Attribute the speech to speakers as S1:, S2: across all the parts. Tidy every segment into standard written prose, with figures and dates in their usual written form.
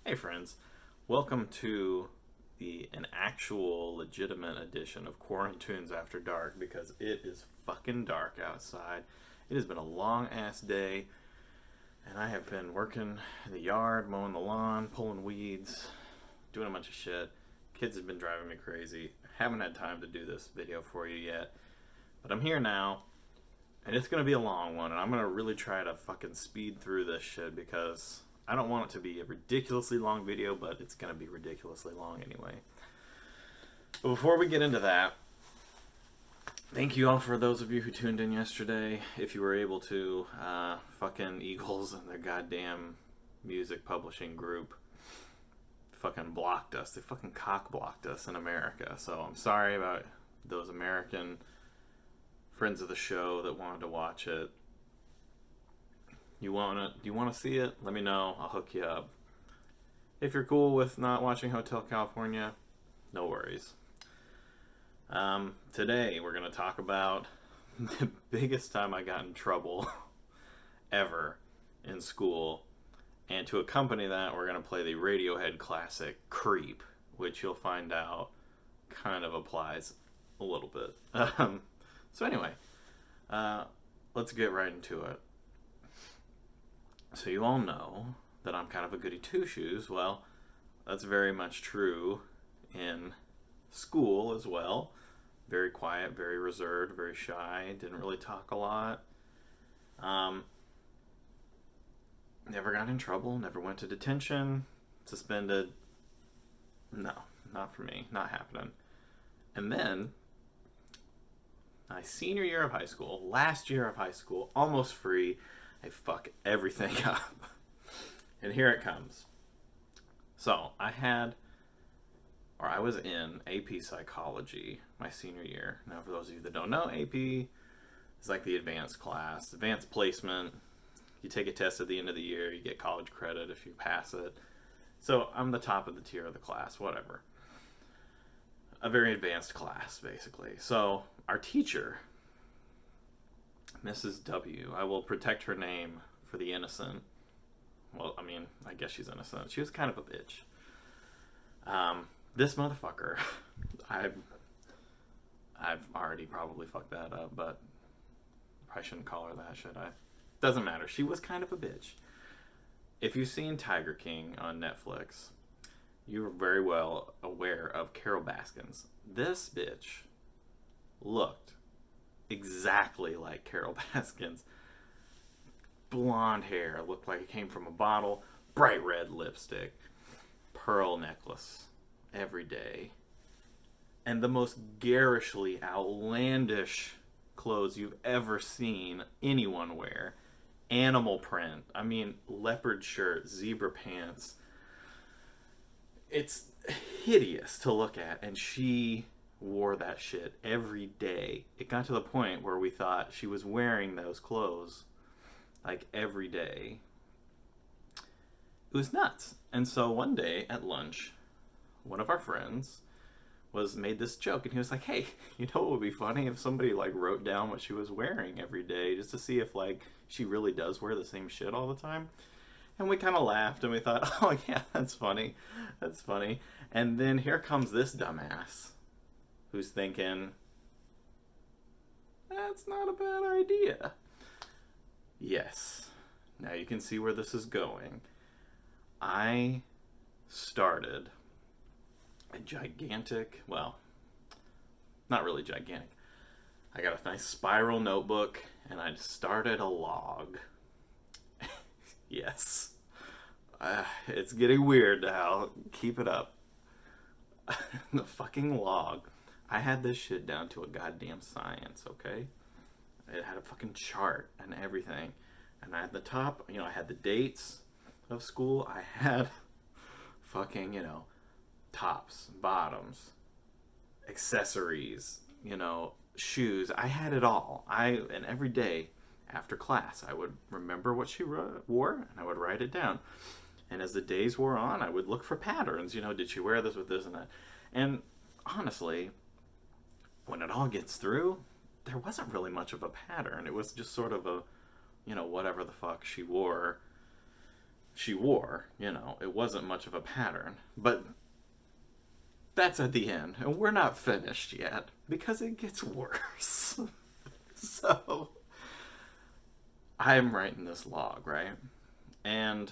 S1: Hey friends, welcome to an actual legitimate edition of QuaranTunes After Dark because it is fucking dark outside. It has been a long ass day and I have been working in the yard, mowing the lawn, pulling weeds, doing a bunch of shit. Kids have been driving me crazy. I haven't had time to do this video for you yet, but I'm here now and it's gonna be a long one and I'm gonna really try to fucking speed through this shit because I don't want it to be a ridiculously long video, but it's going to be ridiculously long anyway. But before we get into that, thank you all for those of you who tuned in yesterday. If you were able to, fucking Eagles and their goddamn music publishing group fucking blocked us. They fucking cock blocked us in America. So I'm sorry about those American friends of the show that wanted to watch it. Do you want to see it? Let me know. I'll hook you up. If you're cool with not watching Hotel California, no worries. Today we're going to talk about the biggest time I got in trouble ever in school. And to accompany that, we're going to play the Radiohead classic Creep, which you'll find out kind of applies a little bit. So anyway, let's get right into it. So you all know that I'm kind of a goody two-shoes. Well, that's very much true in school as well. Very quiet, very reserved, very shy. Didn't really talk a lot. Never got in trouble. Never went to detention. Suspended. No, not for me. Not happening. And then, my senior year of high school, last year of high school, almost free, I fuck everything up. And here it comes. So, I was in AP Psychology my senior year. Now, for those of you that don't know, AP is like the advanced class, advanced placement. You take a test at the end of the year, you get college credit if you pass it. So, I'm the top of the tier of the class, whatever. A very advanced class, basically. So, our teacher, Mrs. W. I will protect her name for the innocent. Well, I mean, I guess she's innocent. She was kind of a bitch. This motherfucker, I've already probably fucked that up, but I shouldn't call her that, should I? Doesn't matter. She was kind of a bitch. If you've seen Tiger King on Netflix, you're very well aware of Carol Baskins. This bitch looked exactly like Carol Baskins. Blonde hair, looked like it came from a bottle, bright red lipstick, pearl necklace every day, and the most garishly outlandish clothes you've ever seen anyone wear. Animal print, I mean, leopard shirt, zebra pants. It's hideous to look at, and she wore that shit every day. It got to the point where we thought she was wearing those clothes like every day. It was nuts. And so one day at lunch, one of our friends made this joke, and he was like, hey, you know what would be funny if somebody like wrote down what she was wearing every day just to see if like she really does wear the same shit all the time. And we kind of laughed and we thought, oh yeah, that's funny. And then here comes this dumbass who's thinking, that's not a bad idea. Yes. Now you can see where this is going. I started a gigantic, well, not really gigantic. I got a nice spiral notebook and I started a log. Yes. It's getting weird now. Keep it up. The fucking log. I had this shit down to a goddamn science, okay? It had a fucking chart and everything. And at the top, I had the dates of school. I had fucking, tops, bottoms, accessories, shoes. I had it all. And every day after class, I would remember what she wore and I would write it down. And as the days wore on, I would look for patterns. Did she wear this with this and that? And honestly, when it all gets through, there wasn't really much of a pattern. It was just sort of a, whatever the fuck she wore she wore. It wasn't much of a pattern. But that's at the end. And we're not finished yet because it gets worse. So I'm writing this log, right? And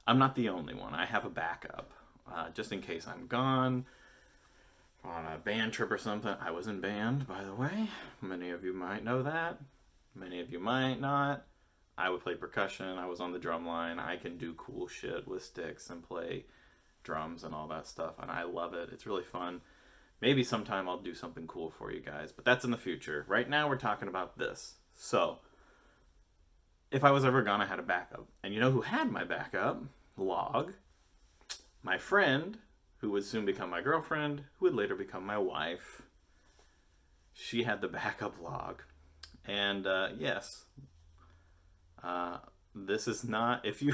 S1: I'm not the only one. I have a backup. Just in case I'm gone on a band trip or something. I was in band, by the way. Many of you might know that. Many of you might not. I would play percussion. I was on the drum line. I can do cool shit with sticks and play drums and all that stuff, and I love it. It's really fun. Maybe sometime I'll do something cool for you guys, but that's in the future. Right now we're talking about this. So, if I was ever gone, I had a backup. And you know who had my backup log? My friend, who would soon become my girlfriend, who would later become my wife. She had the backup log. And yes, this is not, if you,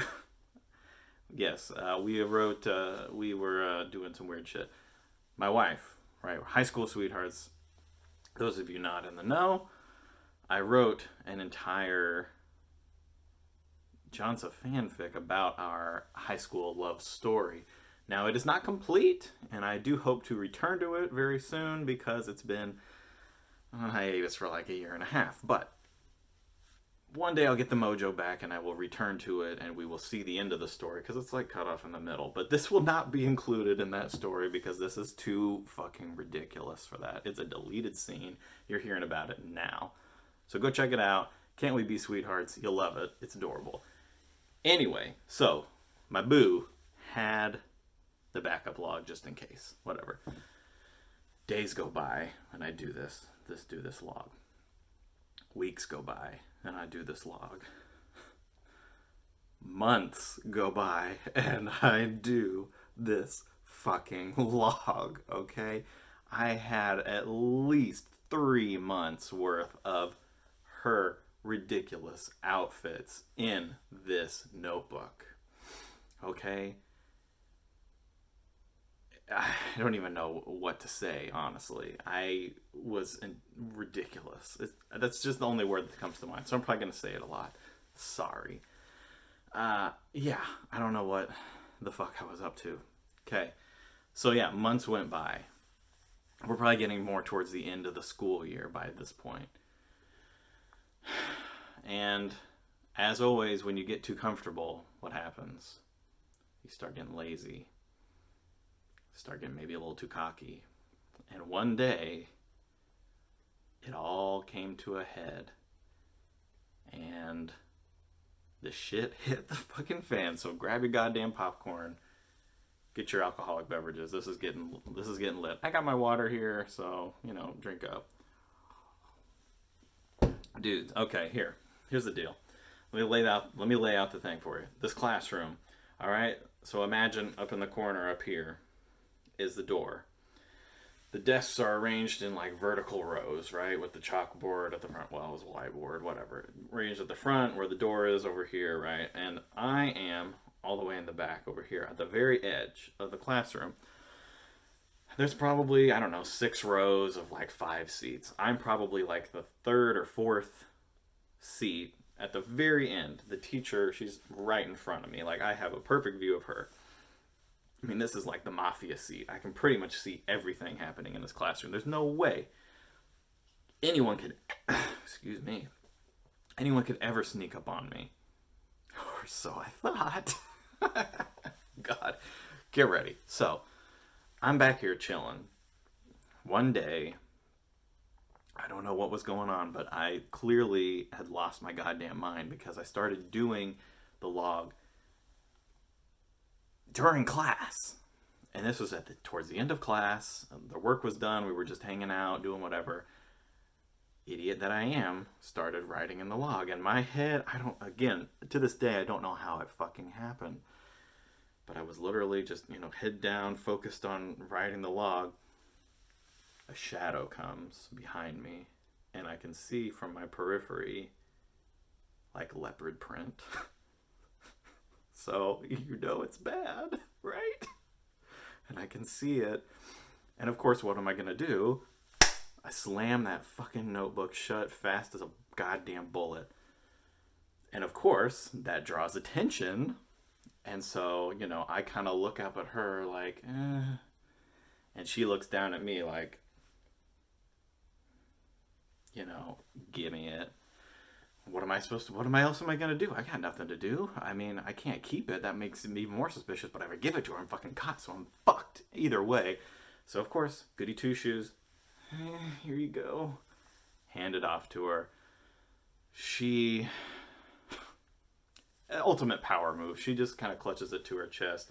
S1: yes, we were doing some weird shit. My wife, right, high school sweethearts, those of you not in the know, I wrote an entire John's a fanfic about our high school love story. Now, it is not complete, and I do hope to return to it very soon because it's been on hiatus for like a year and a half. But one day I'll get the mojo back and I will return to it and we will see the end of the story because it's like cut off in the middle. But this will not be included in that story because this is too fucking ridiculous for that. It's a deleted scene. You're hearing about it now. So go check it out. Can't We Be Sweethearts? You'll love it. It's adorable. Anyway, so my boo had the backup log just in case. Whatever. Days go by and I do this log. Weeks go by and I do this log. Months go by and I do this fucking log, okay? I had at least 3 months worth of her ridiculous outfits in this notebook, okay? I don't even know what to say, honestly. I was ridiculous. That's just the only word that comes to mind, so I'm probably going to say it a lot. Sorry. Yeah, I don't know what the fuck I was up to. Okay, so yeah, months went by. We're probably getting more towards the end of the school year by this point. And as always, when you get too comfortable, what happens? You start getting lazy. Start getting maybe a little too cocky. And one day, it all came to a head. And the shit hit the fucking fan. So grab your goddamn popcorn. Get your alcoholic beverages. This is getting lit. I got my water here, so, drink up. Dudes, okay, here's the deal. Let me lay out the thing for you. This classroom, all right? So imagine up in the corner up here is the door. The desks are arranged in like vertical rows, right? With the chalkboard at the front. Well, it was a whiteboard, whatever. Arranged at the front where the door is over here, right? And I am all the way in the back over here at the very edge of the classroom. There's probably, 6 rows of like 5 seats. I'm probably like the 3rd or 4th seat at the very end. The teacher, she's right in front of me. Like, I have a perfect view of her. I mean, this is like the mafia seat. I can pretty much see everything happening in this classroom. There's no way anyone could, anyone could ever sneak up on me. Or so I thought. God, get ready. So, I'm back here chilling. One day, I don't know what was going on, but I clearly had lost my goddamn mind because I started doing the log during class. And this was towards the end of class. The work was done. We were just hanging out, doing whatever. Idiot that I am, started writing in the log. And my head, to this day, I don't know how it fucking happened. But I was literally just, head down, focused on writing the log. A shadow comes behind me, and I can see from my periphery, like leopard print. So, it's bad, right? And I can see it. And of course, what am I going to do? I slam that fucking notebook shut fast as a goddamn bullet. And of course, that draws attention. And so, I kind of look up at her like, and she looks down at me like, give me it. What else am I going to do? I got nothing to do. I mean, I can't keep it. That makes it even more suspicious, but if I give it to her, I'm fucking caught, so I'm fucked either way. So, of course, goody two shoes. Here you go. Hand it off to her. She... Ultimate power move. She just kind of clutches it to her chest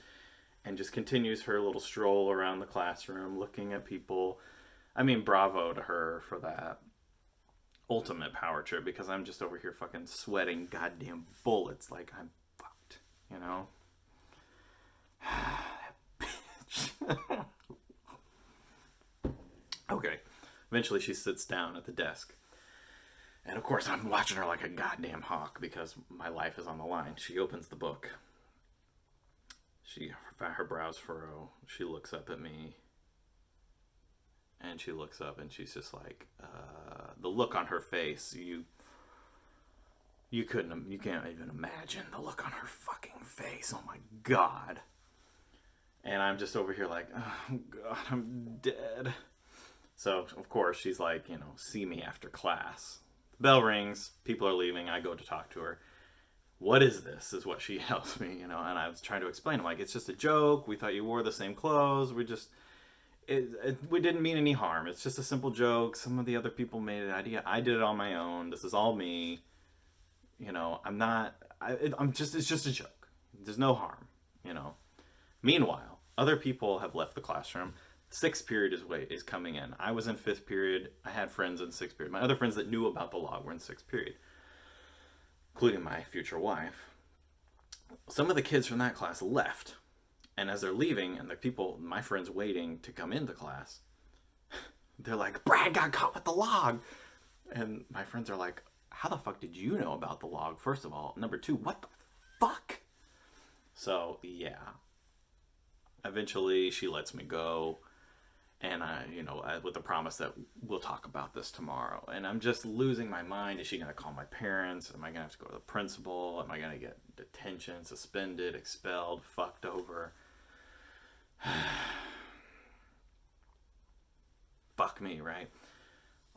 S1: and just continues her little stroll around the classroom, looking at people. I mean, bravo to her for that. Ultimate power trip, because I'm just over here fucking sweating goddamn bullets like I'm fucked, Bitch. Okay. Eventually she sits down at the desk. And of course I'm watching her like a goddamn hawk because my life is on the line. She opens the book. Her brows furrow. She looks up at me. And she looks up and she's just like, the look on her face, you can't even imagine the look on her fucking face. Oh my God. And I'm just over here like, oh God, I'm dead. So, of course, she's like, see me after class. The bell rings, people are leaving, I go to talk to her. What is this, is what she tells me, and I was trying to explain, I'm like, it's just a joke, we thought you wore the same clothes, we didn't mean any harm. It's just a simple joke. Some of the other people made an idea. I did it on my own. This is all me. It's just a joke. There's no harm, Meanwhile, other people have left the classroom. Sixth period is coming in. I was in fifth period. I had friends in sixth period. My other friends that knew about the log were in sixth period, including my future wife. Some of the kids from that class left. And as they're leaving, and the people, my friends waiting to come into class, they're like, Brad got caught with the log. And my friends are like, how the fuck did you know about the log, first of all? Number two, what the fuck? So, yeah. Eventually, she lets me go. And with the promise that we'll talk about this tomorrow. And I'm just losing my mind. Is she going to call my parents? Am I going to have to go to the principal? Am I going to get detention, suspended, expelled, fucked over? Fuck me, right?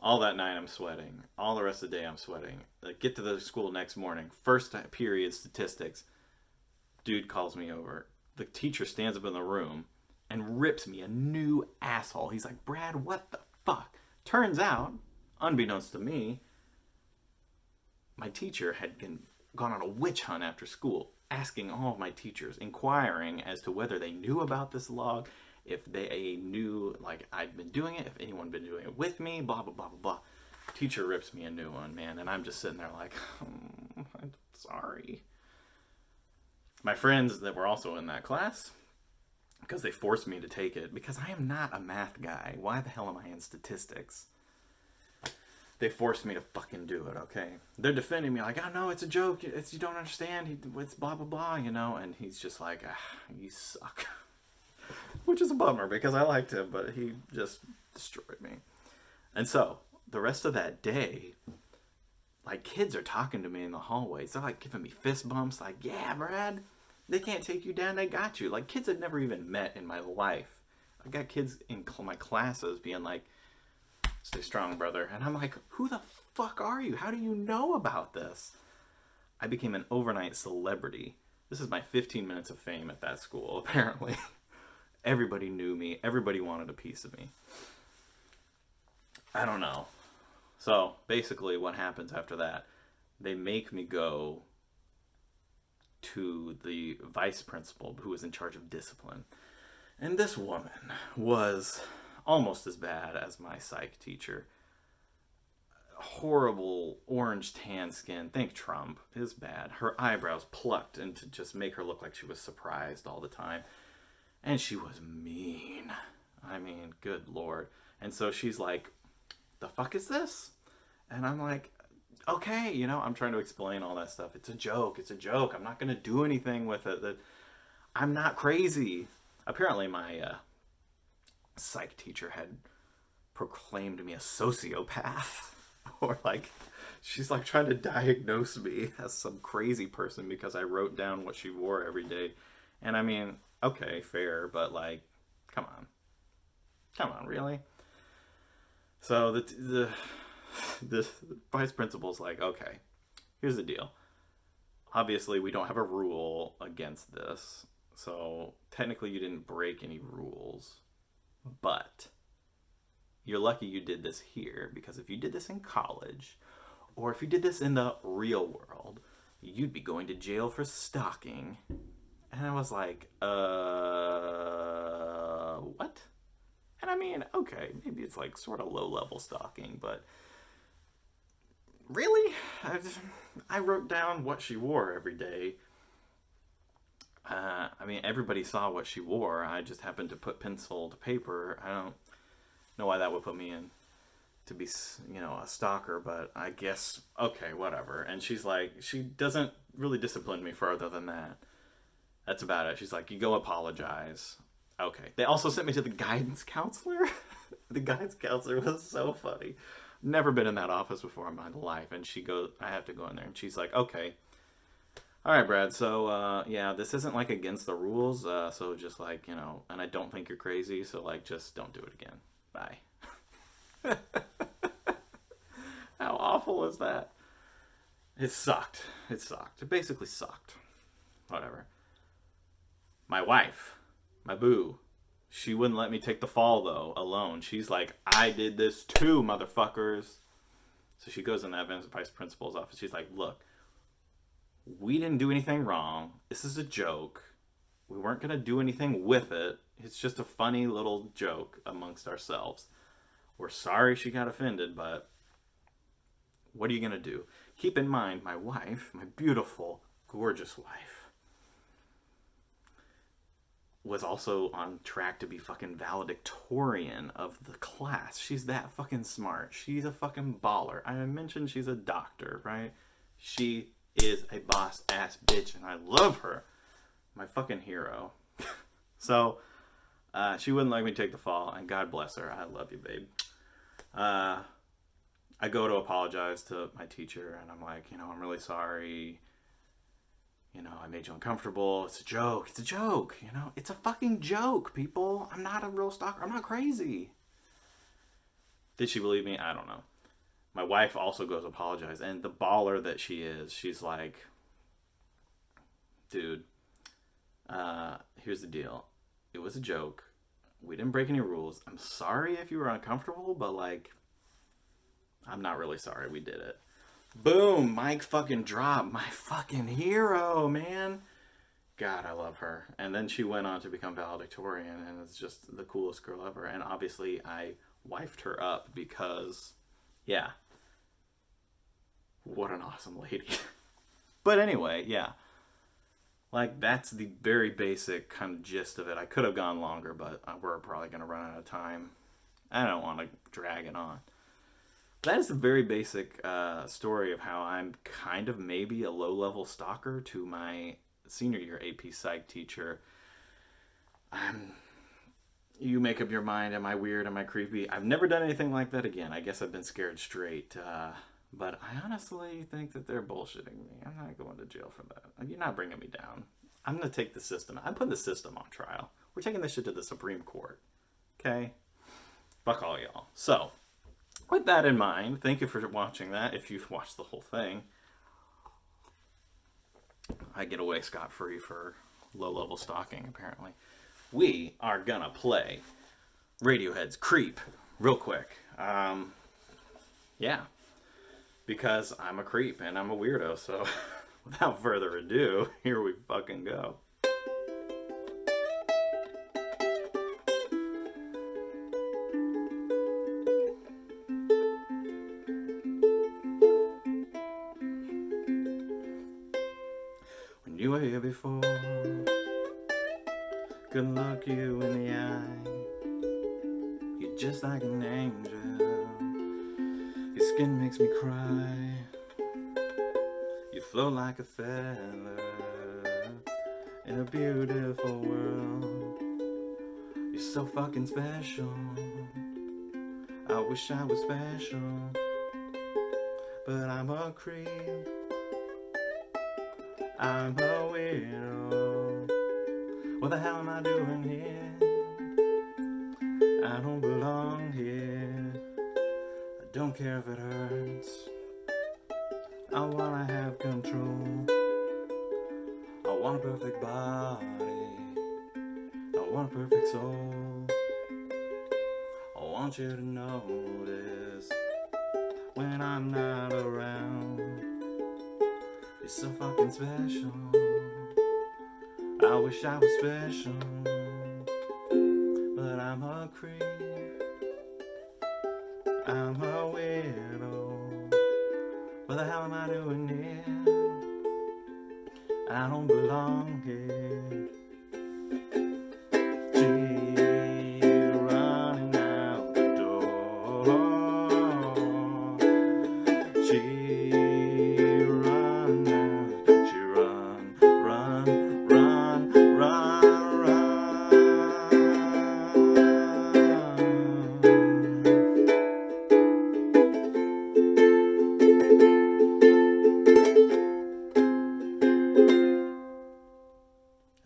S1: All that night I'm sweating. All the rest of the day I'm sweating. Get to the school next morning. First period statistics. Dude calls me over. The teacher stands up in the room and rips me a new asshole. He's like, Brad, what the fuck? Turns out, unbeknownst to me, my teacher had gone on a witch hunt after school, asking all of my teachers, inquiring as to whether they knew about this log, if they knew, like, I'd been doing it, if anyone had been doing it with me, blah, blah, blah, blah, blah. Teacher rips me a new one, man, and I'm just sitting there like, I'm sorry. My friends that were also in that class, because they forced me to take it, because I am not a math guy. Why the hell am I in statistics? They forced me to fucking do it, okay? They're defending me like, oh no, it's a joke. You don't understand. It's blah, blah, blah, And he's just like, you suck. Which is a bummer because I liked him, but he just destroyed me. And so, the rest of that day, like, kids are talking to me in the hallways. They're like giving me fist bumps, like, yeah, Brad, they can't take you down. They got you. Like, kids I'd never even met in my life. I got kids in my classes being like, stay strong, brother. And I'm like, who the fuck are you? How do you know about this? I became an overnight celebrity. This is my 15 minutes of fame at that school, apparently. Everybody knew me. Everybody wanted a piece of me. I don't know. So, basically, what happens after that, they make me go to the vice principal who was in charge of discipline. And this woman was almost as bad as my psych teacher. Horrible orange tan skin. Think Trump. Is bad. Her eyebrows plucked and to just make her look like she was surprised all the time. And she was mean. I mean, good Lord. And so she's like, the fuck is this? And I'm like, okay, I'm trying to explain all that stuff. It's a joke. It's a joke. I'm not going to do anything with it. I'm not crazy. Apparently my psych teacher had proclaimed me a sociopath. Or like, she's like trying to diagnose me as some crazy person because I wrote down what she wore every day. And I mean, okay, fair, but like, come on. Come on, really? So the vice principal's like, okay, here's the deal. Obviously, we don't have a rule against this. So technically you didn't break any rules. But you're lucky you did this here, because if you did this in college, or if you did this in the real world, you'd be going to jail for stalking. And I was like, what? And I mean, okay, maybe it's like sort of low-level stalking, but really? I wrote down what she wore every day. I mean, everybody saw what she wore. I just happened to put pencil to paper. I don't know why that would put me in to be, a stalker, but I guess, okay, whatever. And she's like, she doesn't really discipline me further than that. That's about it. She's like, you go apologize. Okay. They also sent me to the guidance counselor. The guidance counselor was so funny. Never been in that office before in my life. And I have to go in there. And she's like, okay. All right, Brad. So, yeah, this isn't like against the rules. So just like, and I don't think you're crazy. So like, just don't do it again. Bye. How awful is that? It sucked. It basically sucked. Whatever. My wife, my boo, she wouldn't let me take the fall, though, alone. She's like, I did this too, motherfuckers. So she goes in the vice principal's office. She's like, look, we didn't do anything wrong. This is a joke. We weren't going to do anything with it. It's just a funny little joke amongst ourselves. We're sorry she got offended, but what are you going to do? Keep in mind, my wife, my beautiful, gorgeous wife, was also on track to be fucking valedictorian of the class. She's that fucking smart. She's a fucking baller. I mentioned she's a doctor, right? She is a boss-ass bitch, and I love her. My fucking hero. So, she wouldn't let me take the fall, and God bless her. I love you, babe. I go to apologize to my teacher, and I'm like, I'm really sorry. I made you uncomfortable. It's a joke. It's a joke. It's a fucking joke, people. I'm not a real stalker. I'm not crazy. Did she believe me? I don't know. My wife also goes apologize. And the baller that she is, she's like, dude, here's the deal. It was a joke. We didn't break any rules. I'm sorry if you were uncomfortable, but like, I'm not really sorry we did it. Boom, mic fucking drop. My fucking hero, man. God, I love her. And then she went on to become valedictorian, and it's just the coolest girl ever. And obviously, I wifed her up because, yeah, what an awesome lady. But anyway, yeah. Like, that's the very basic kind of gist of it. I could have gone longer, but we're probably going to run out of time. I don't want to drag it on. That is a very basic story of how I'm kind of maybe a low-level stalker to my senior year AP Psych teacher. You make up your mind. Am I weird? Am I creepy? I've never done anything like that again. I guess I've been scared straight. But I honestly think that they're bullshitting me. I'm not going to jail for that. You're not bringing me down. I'm going to take the system. I'm putting the system on trial. We're taking this shit to the Supreme Court. Okay? Fuck all y'all. So, with that in mind, thank you for watching that. If you've watched the whole thing, I get away scot-free for low-level stalking, apparently. We are gonna play Radiohead's Creep real quick. Yeah. Because I'm a creep and I'm a weirdo, so without further ado, here we fucking go. When you were here before, could look you in the eye. You're just like an angel. Your skin makes me cry. You float like a feather in a beautiful world. You're so fucking special. I wish I was special. but I'm a creep. I'm a weirdo. What the hell am I doing here? I don't belong here. I don't care if it hurts. I wanna have control. I want a perfect body. I want a perfect soul. I want you to notice when I'm not around. You're so fucking special. I wish I was special, but I'm a creep. I'm a weirdo. What the hell am I doing here? I don't belong here. She's running out the door. She run out. She run, run, run, run, run.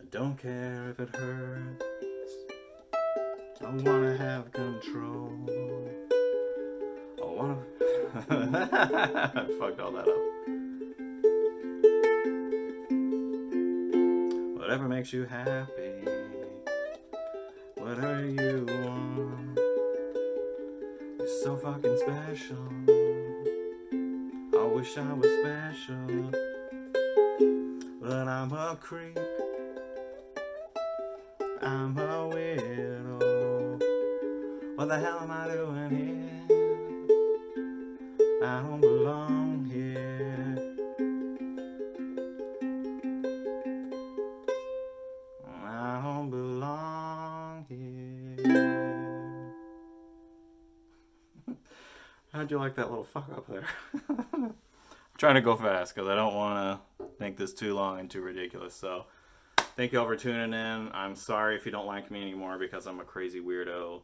S1: I don't care if it hurts. I wanna have control. I wanna. I fucked all that up. Whatever makes you happy. Whatever you want. You're so fucking special. I wish I was special, but I'm a creep. I'm a weirdo. What the hell am I doing here? I don't belong here. I don't belong here. How'd you like that little fuck up there? I'm trying to go fast because I don't want to make this too long and too ridiculous. So thank you all for tuning in. I'm sorry if you don't like me anymore because I'm a crazy weirdo.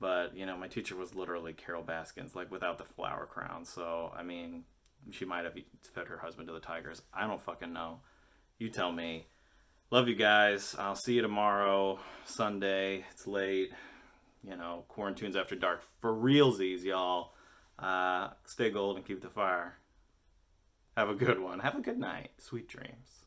S1: But, you know, my teacher was literally Carol Baskins, like without the flower crown. So, I mean, she might have fed her husband to the tigers. I don't fucking know. You tell me. Love you guys. I'll see you tomorrow, Sunday. It's late. You know, QuaranTunes After Dark for realsies, y'all. Stay gold and keep the fire. Have a good one. Have a good night. Sweet dreams.